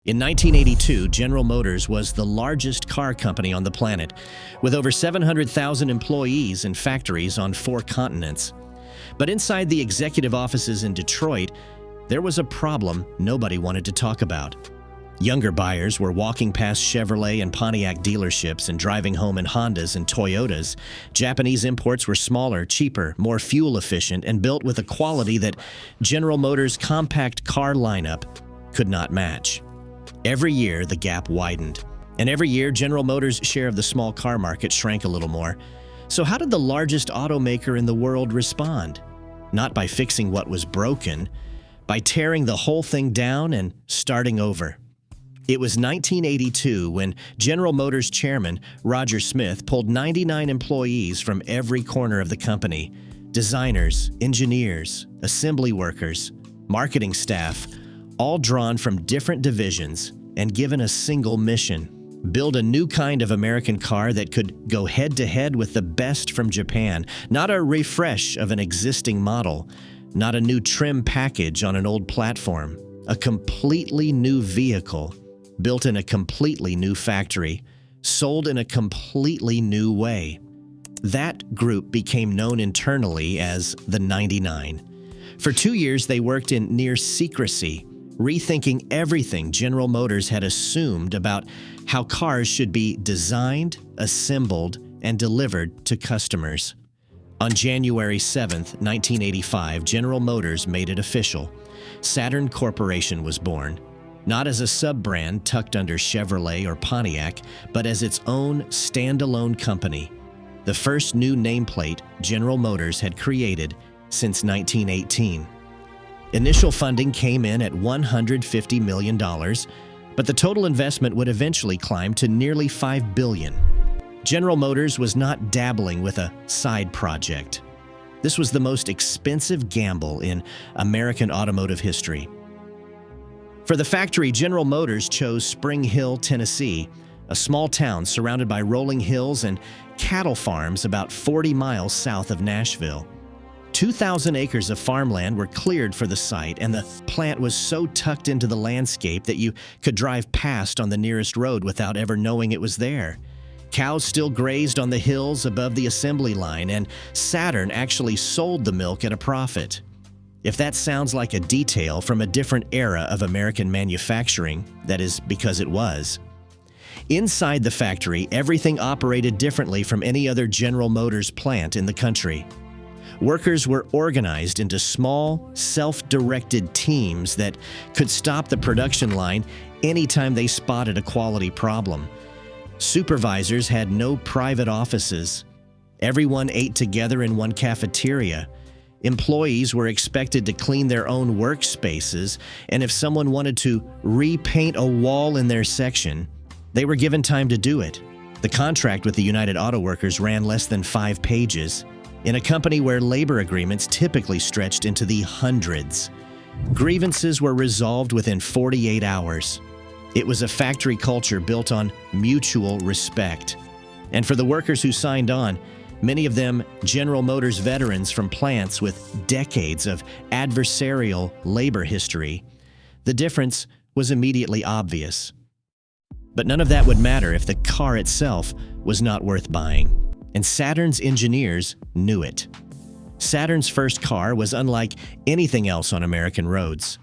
In 1982, General Motors was the largest car company on the planet, with over 700,000 employees and factories on 4 continents. But inside the executive offices in Detroit, there was a problem nobody wanted to talk about. Younger buyers were walking past Chevrolet and Pontiac dealerships and driving home in Hondas and Toyotas. Japanese imports were smaller, cheaper, more fuel efficient, and built with a quality that General Motors' compact car lineup could not match. Every year, the gap widened, and every year, General Motors' share of the small car market shrank a little more. So how did the largest automaker in the world respond? Not by fixing what was broken, by tearing the whole thing down and starting over. It was 1982 when General Motors chairman Roger Smith pulled 99 employees from every corner of the company: designers, engineers, assembly workers, marketing staff, all drawn from different divisions and given a single mission: build a new kind of American car that could go head-to-head with the best from Japan, not a refresh of an existing model, not a new trim package on an old platform, a completely new vehicle, built in a completely new factory, sold in a completely new way. That group became known internally as the 99. For 2 years, they worked in near secrecy, rethinking everything General Motors had assumed about how cars should be designed, assembled, and delivered to customers. On January 7, 1985, General Motors made it official. Saturn Corporation was born, not as a sub-brand tucked under Chevrolet or Pontiac, but as its own standalone company, the first new nameplate General Motors had created since 1918. Initial funding came in at $150 million, but the total investment would eventually climb to nearly $5 billion. General Motors was not dabbling with a side project. This was the most expensive gamble in American automotive history. For the factory, General Motors chose Spring Hill, Tennessee, a small town surrounded by rolling hills and cattle farms about 40 miles south of Nashville. 2,000 acres of farmland were cleared for the site, and the plant was so tucked into the landscape that you could drive past on the nearest road without ever knowing it was there. Cows still grazed on the hills above the assembly line, and Saturn actually sold the milk at a profit. If that sounds like a detail from a different era of American manufacturing, that is because it was. Inside the factory, everything operated differently from any other General Motors plant in the country. Workers were organized into small, self-directed teams that could stop the production line anytime they spotted a quality problem. Supervisors had no private offices. Everyone ate together in one cafeteria. Employees were expected to clean their own workspaces, and if someone wanted to repaint a wall in their section, they were given time to do it. The contract with the United Auto Workers ran less than 5 pages. In a company where labor agreements typically stretched into the hundreds, grievances were resolved within 48 hours. It was a factory culture built on mutual respect. And for the workers who signed on, many of them General Motors veterans from plants with decades of adversarial labor history, the difference was immediately obvious. But none of that would matter if the car itself was not worth buying. And Saturn's engineers knew it. Saturn's first car was unlike anything else on American roads.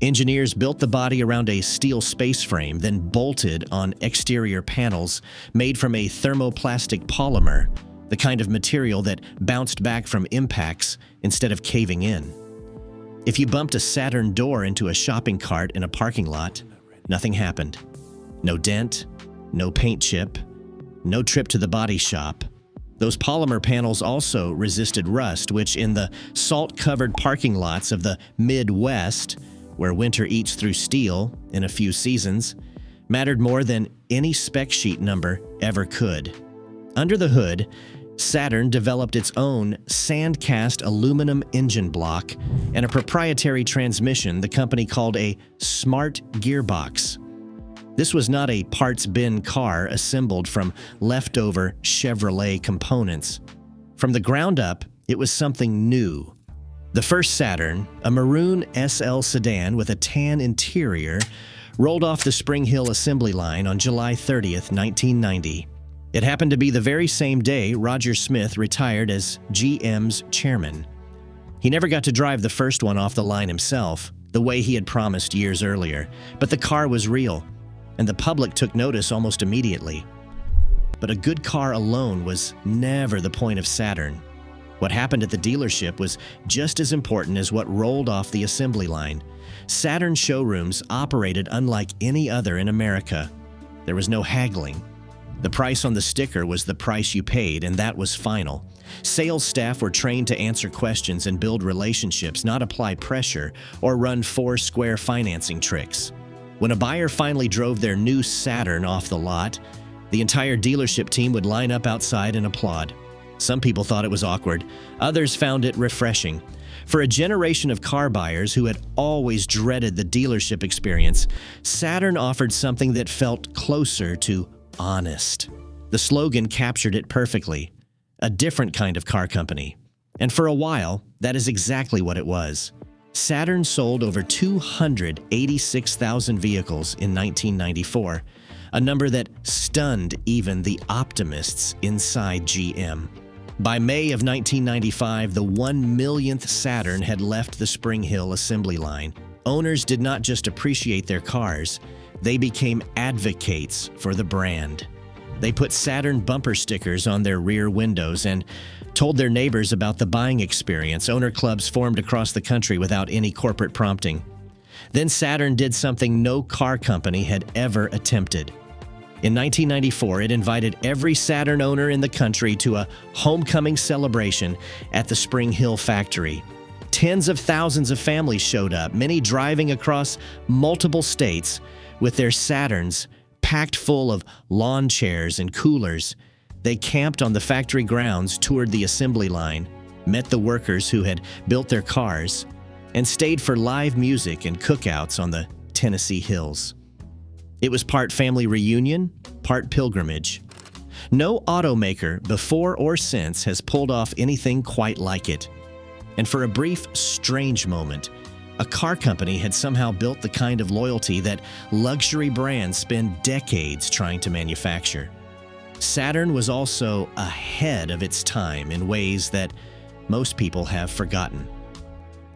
Engineers built the body around a steel space frame, then bolted on exterior panels made from a thermoplastic polymer, the kind of material that bounced back from impacts instead of caving in. If you bumped a Saturn door into a shopping cart in a parking lot, nothing happened. No dent, no paint chip, no trip to the body shop. Those polymer panels also resisted rust, which in the salt-covered parking lots of the Midwest, where winter eats through steel in a few seasons, mattered more than any spec sheet number ever could. Under the hood, Saturn developed its own sand-cast aluminum engine block and a proprietary transmission the company called a smart gearbox. This was not a parts bin car assembled from leftover Chevrolet components. From the ground up, it was something new. The first Saturn, a maroon SL sedan with a tan interior, rolled off the Spring Hill assembly line on July 30th, 1990. It happened to be the very same day Roger Smith retired as GM's chairman. He never got to drive the first one off the line himself, the way he had promised years earlier, but the car was real, and the public took notice almost immediately. But a good car alone was never the point of Saturn. What happened at the dealership was just as important as what rolled off the assembly line. Saturn showrooms operated unlike any other in America. There was no haggling. The price on the sticker was the price you paid, and that was final. Sales staff were trained to answer questions and build relationships, not apply pressure or run four-square financing tricks. When a buyer finally drove their new Saturn off the lot, the entire dealership team would line up outside and applaud. Some people thought it was awkward. Others found it refreshing. For a generation of car buyers who had always dreaded the dealership experience, Saturn offered something that felt closer to honest. The slogan captured it perfectly. A different kind of car company. And for a while, that is exactly what it was. Saturn sold over 286,000 vehicles in 1994, a number that stunned even the optimists inside GM. By May of 1995, the 1 millionth Saturn had left the Spring Hill assembly line. Owners did not just appreciate their cars, they became advocates for the brand. They put Saturn bumper stickers on their rear windows and told their neighbors about the buying experience. Owner clubs formed across the country without any corporate prompting. Then Saturn did something no car company had ever attempted. In 1994, it invited every Saturn owner in the country to a homecoming celebration at the Spring Hill factory. Tens of thousands of families showed up, many driving across multiple states with their Saturns packed full of lawn chairs and coolers. They camped on the factory grounds, toured the assembly line, met the workers who had built their cars, and stayed for live music and cookouts on the Tennessee hills. It was part family reunion, part pilgrimage. No automaker before or since has pulled off anything quite like it. And for a brief, strange moment, a car company had somehow built the kind of loyalty that luxury brands spend decades trying to manufacture. Saturn was also ahead of its time in ways that most people have forgotten.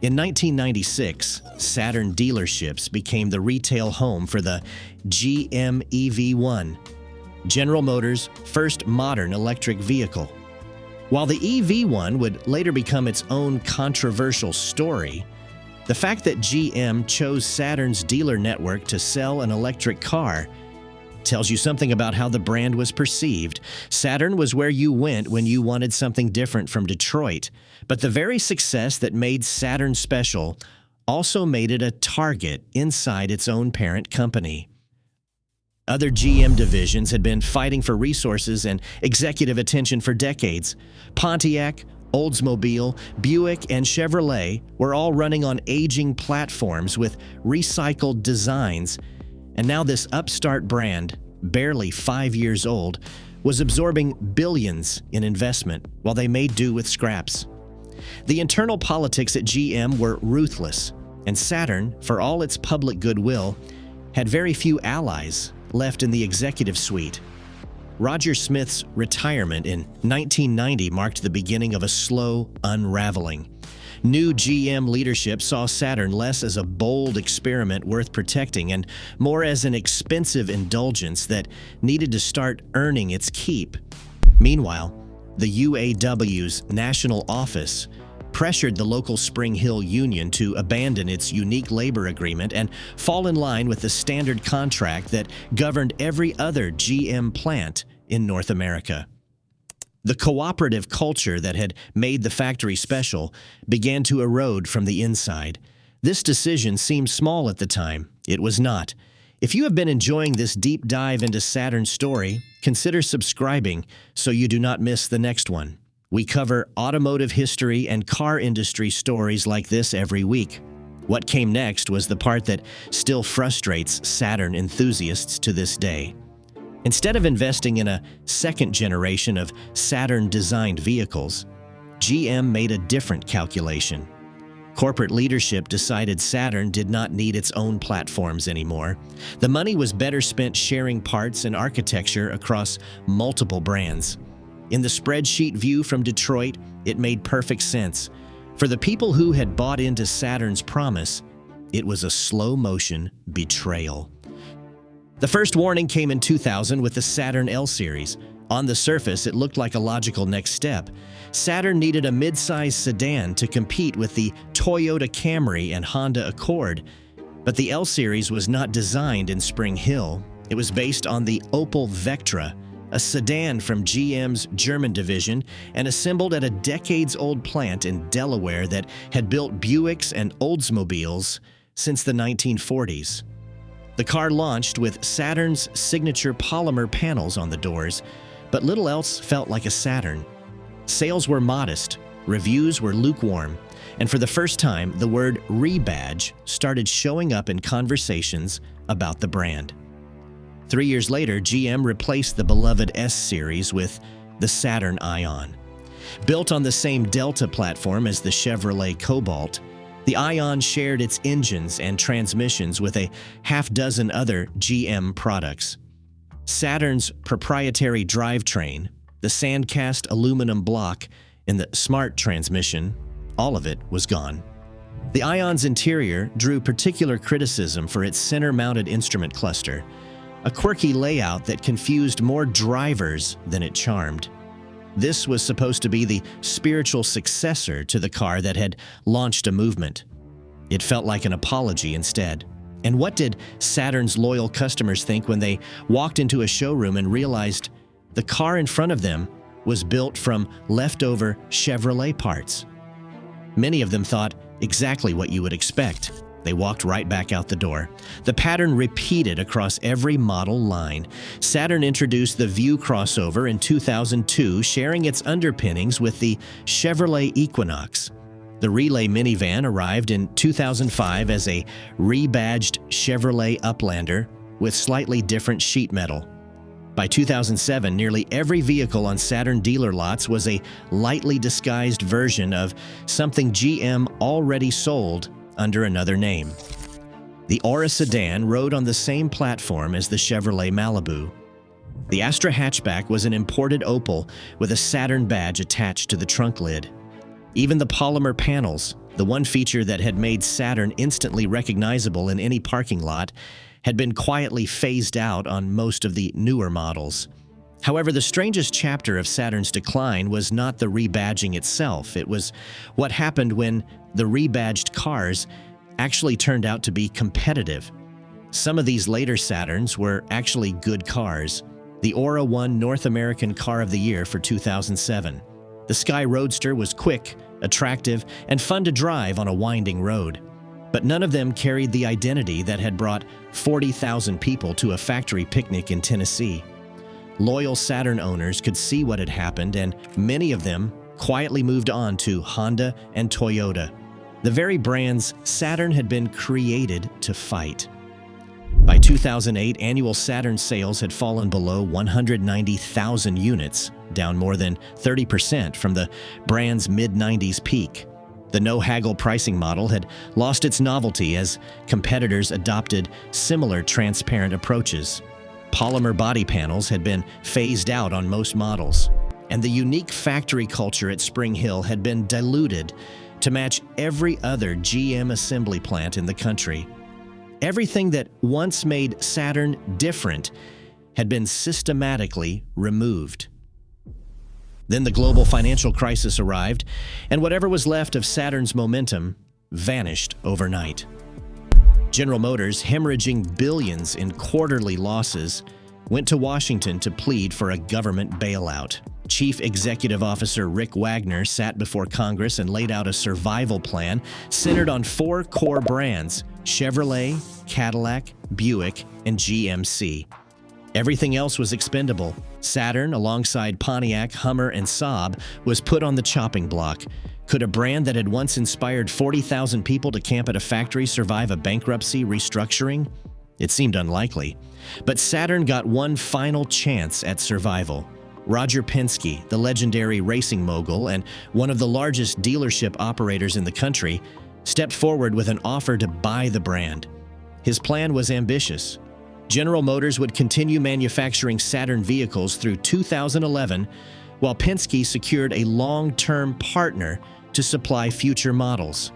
In 1996, Saturn dealerships became the retail home for the GM EV1, General Motors' first modern electric vehicle. While the EV1 would later become its own controversial story, the fact that GM chose Saturn's dealer network to sell an electric car tells you something about how the brand was perceived. Saturn was where you went when you wanted something different from Detroit. But the very success that made Saturn special also made it a target inside its own parent company. Other GM divisions had been fighting for resources and executive attention for decades. Pontiac, Oldsmobile, Buick, and Chevrolet were all running on aging platforms with recycled designs. And now this upstart brand, barely 5 years old, was absorbing billions in investment while they made do with scraps. The internal politics at GM were ruthless, and Saturn, for all its public goodwill, had very few allies left in the executive suite. Roger Smith's retirement in 1990 marked the beginning of a slow unraveling. New GM leadership saw Saturn less as a bold experiment worth protecting and more as an expensive indulgence that needed to start earning its keep. Meanwhile, the UAW's national office pressured the local Spring Hill union to abandon its unique labor agreement and fall in line with the standard contract that governed every other GM plant in North America. The cooperative culture that had made the factory special began to erode from the inside. This decision seemed small at the time. It was not. If you have been enjoying this deep dive into Saturn's story, consider subscribing so you do not miss the next one. We cover automotive history and car industry stories like this every week. What came next was the part that still frustrates Saturn enthusiasts to this day. Instead of investing in a second generation of Saturn-designed vehicles, GM made a different calculation. Corporate leadership decided Saturn did not need its own platforms anymore. The money was better spent sharing parts and architecture across multiple brands. In the spreadsheet view from Detroit, it made perfect sense. For the people who had bought into Saturn's promise, it was a slow-motion betrayal. The first warning came in 2000 with the Saturn L Series. On the surface, it looked like a logical next step. Saturn needed a mid-size sedan to compete with the Toyota Camry and Honda Accord. But the L Series was not designed in Spring Hill. It was based on the Opel Vectra, a sedan from GM's German division and assembled at a decades-old plant in Delaware that had built Buicks and Oldsmobiles since the 1940s. The car launched with Saturn's signature polymer panels on the doors, but little else felt like a Saturn. Sales were modest, reviews were lukewarm, and for the first time, the word rebadge started showing up in conversations about the brand. 3 years later, GM replaced the beloved S Series with the Saturn Ion. Built on the same Delta platform as the Chevrolet Cobalt, the Ion shared its engines and transmissions with a half-dozen other GM products. Saturn's proprietary drivetrain, the sand-cast aluminum block, and the smart transmission, all of it was gone. The Ion's interior drew particular criticism for its center-mounted instrument cluster, a quirky layout that confused more drivers than it charmed. This was supposed to be the spiritual successor to the car that had launched a movement. It felt like an apology instead. And what did Saturn's loyal customers think when they walked into a showroom and realized the car in front of them was built from leftover Chevrolet parts? Many of them thought exactly what you would expect. They walked right back out the door. The pattern repeated across every model line. Saturn introduced the View crossover in 2002, sharing its underpinnings with the Chevrolet Equinox. The Relay minivan arrived in 2005 as a rebadged Chevrolet Uplander with slightly different sheet metal. By 2007, nearly every vehicle on Saturn dealer lots was a lightly disguised version of something GM already sold under another name. The Aura sedan rode on the same platform as the Chevrolet Malibu. The Astra hatchback was an imported Opel with a Saturn badge attached to the trunk lid. Even the polymer panels, the one feature that had made Saturn instantly recognizable in any parking lot, had been quietly phased out on most of the newer models. However, the strangest chapter of Saturn's decline was not the rebadging itself. It was what happened when the rebadged cars actually turned out to be competitive. Some of these later Saturns were actually good cars. The Aura won North American Car of the Year for 2007. The Sky Roadster was quick, attractive, and fun to drive on a winding road. But none of them carried the identity that had brought 40,000 people to a factory picnic in Tennessee. Loyal Saturn owners could see what had happened, and many of them quietly moved on to Honda and Toyota, the very brands Saturn had been created to fight. By 2008, annual Saturn sales had fallen below 190,000 units, down more than 30% from the brand's mid-90s peak. The no-haggle pricing model had lost its novelty as competitors adopted similar transparent approaches. Polymer body panels had been phased out on most models, and the unique factory culture at Spring Hill had been diluted to match every other GM assembly plant in the country. Everything that once made Saturn different had been systematically removed. Then the global financial crisis arrived, and whatever was left of Saturn's momentum vanished overnight. General Motors, hemorrhaging billions in quarterly losses, went to Washington to plead for a government bailout. Chief Executive Officer Rick Wagner sat before Congress and laid out a survival plan centered on 4 core brands: Chevrolet, Cadillac, Buick, and GMC. Everything else was expendable. Saturn, alongside Pontiac, Hummer, and Saab, was put on the chopping block. Could a brand that had once inspired 40,000 people to camp at a factory survive a bankruptcy restructuring? It seemed unlikely. But Saturn got one final chance at survival. Roger Penske, the legendary racing mogul and one of the largest dealership operators in the country, stepped forward with an offer to buy the brand. His plan was ambitious. General Motors would continue manufacturing Saturn vehicles through 2011, while Penske secured a long-term partner to supply future models.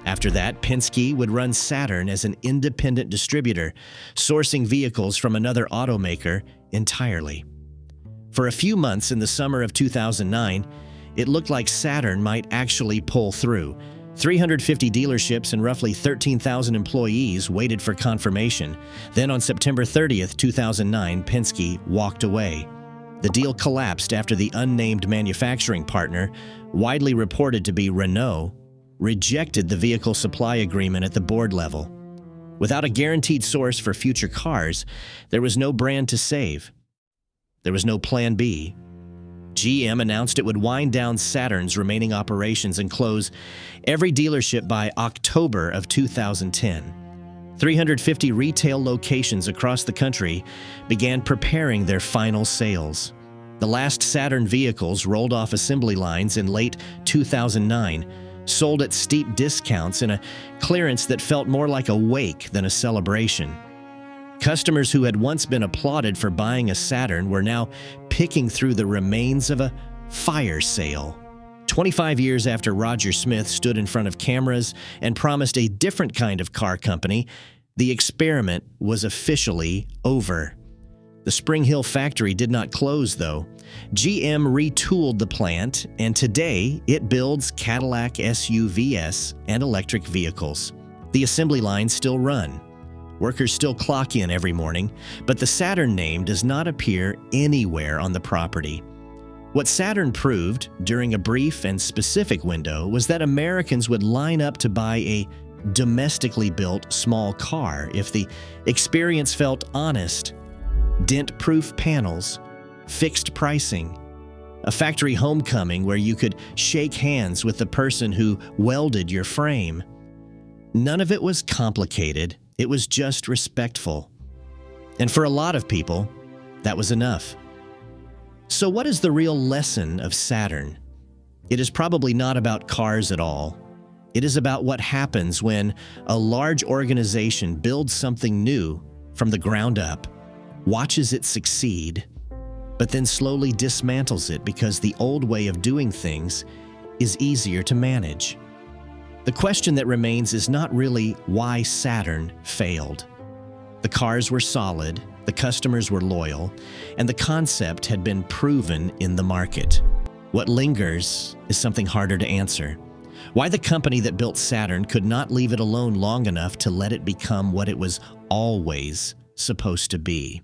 After that, Penske would run Saturn as an independent distributor, sourcing vehicles from another automaker entirely. For a few months in the summer of 2009, it looked like Saturn might actually pull through. 350 dealerships and roughly 13,000 employees waited for confirmation. Then on September 30th, 2009, Penske walked away. The deal collapsed after the unnamed manufacturing partner, widely reported to be Renault, rejected the vehicle supply agreement at the board level. Without a guaranteed source for future cars, there was no brand to save. There was no plan B. GM announced it would wind down Saturn's remaining operations and close every dealership by October of 2010. 350 retail locations across the country began preparing their final sales. The last Saturn vehicles rolled off assembly lines in late 2009, sold at steep discounts in a clearance that felt more like a wake than a celebration. Customers who had once been applauded for buying a Saturn were now picking through the remains of a fire sale. 25 years after Roger Smith stood in front of cameras and promised a different kind of car company, the experiment was officially over. The Spring Hill factory did not close, though. GM retooled the plant, and today it builds Cadillac SUVs and electric vehicles. The assembly lines still run. Workers still clock in every morning, but the Saturn name does not appear anywhere on the property. What Saturn proved during a brief and specific window was that Americans would line up to buy a domestically built small car if the experience felt honest. Dent-proof panels, fixed pricing, a factory homecoming where you could shake hands with the person who welded your frame. None of it was complicated, it was just respectful. And for a lot of people, that was enough. So what is the real lesson of Saturn? It is probably not about cars at all. It is about what happens when a large organization builds something new from the ground up, watches it succeed, but then slowly dismantles it because the old way of doing things is easier to manage. The question that remains is not really why Saturn failed. The cars were solid, the customers were loyal, and the concept had been proven in the market. What lingers is something harder to answer. Why the company that built Saturn could not leave it alone long enough to let it become what it was always supposed to be.